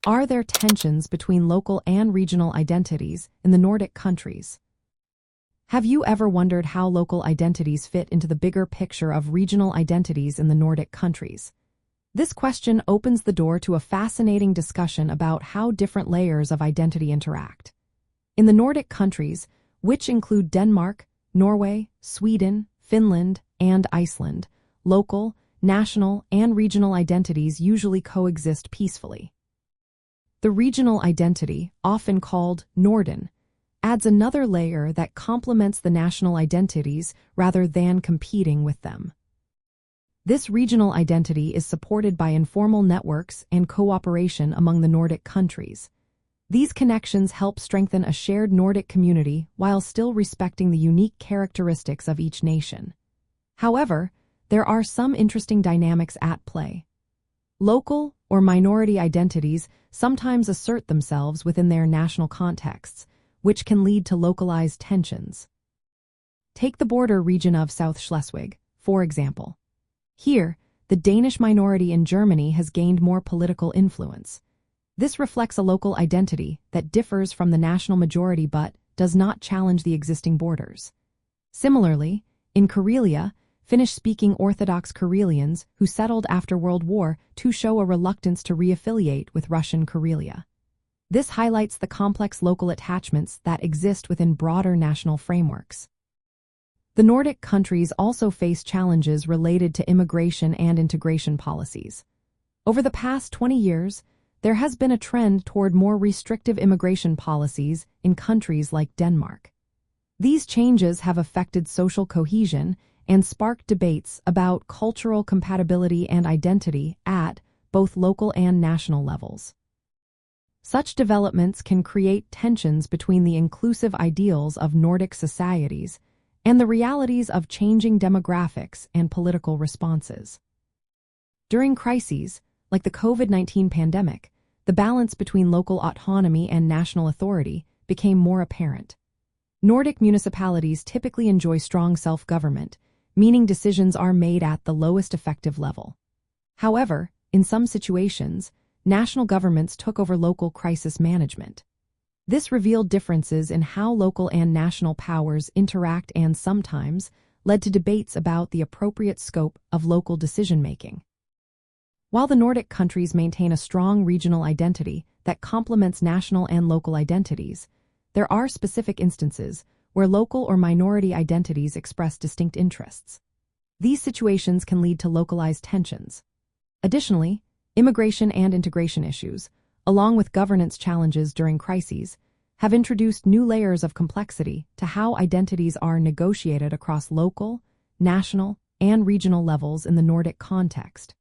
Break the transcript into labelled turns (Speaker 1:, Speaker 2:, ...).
Speaker 1: Are there tensions between local and regional identities in the Nordic countries? Have you ever wondered how local identities fit into the bigger picture of regional identities in the Nordic countries? This question opens the door to a fascinating discussion about how different layers of identity interact. In the Nordic countries, which include Denmark, Norway, Sweden, Finland, and Iceland, local, national, and regional identities usually coexist peacefully. The regional identity, often called Norden, adds another layer that complements the national identities rather than competing with them. This regional identity is supported by informal networks and cooperation among the Nordic countries. These connections help strengthen a shared Nordic community while still respecting the unique characteristics of each nation. However, there are some interesting dynamics at play. Local or minority identities sometimes assert themselves within their national contexts, which can lead to localized tensions. Take the border region of South Schleswig, for example. Here, the Danish minority in Germany has gained more political influence. This reflects a local identity that differs from the national majority but does not challenge the existing borders. Similarly, in Karelia, Finnish-speaking Orthodox Karelians who settled after World War II show a reluctance to re-affiliate with Russian Karelia. This highlights the complex local attachments that exist within broader national frameworks. The Nordic countries also face challenges related to immigration and integration policies. Over the past 20 years, there has been a trend toward more restrictive immigration policies in countries like Denmark. These changes have affected social cohesion and sparked debates about cultural compatibility and identity at both local and national levels. Such developments can create tensions between the inclusive ideals of Nordic societies and the realities of changing demographics and political responses. During crises, like the COVID-19 pandemic, the balance between local autonomy and national authority became more apparent. Nordic municipalities typically enjoy strong self-government, meaning decisions are made at the lowest effective level. However, in some situations, national governments took over local crisis management. This revealed differences in how local and national powers interact and sometimes led to debates about the appropriate scope of local decision-making. While the Nordic countries maintain a strong regional identity that complements national and local identities, there are specific instances where local or minority identities express distinct interests. These situations can lead to localized tensions. Additionally, immigration and integration issues, along with governance challenges during crises, have introduced new layers of complexity to how identities are negotiated across local, national, and regional levels in the Nordic context.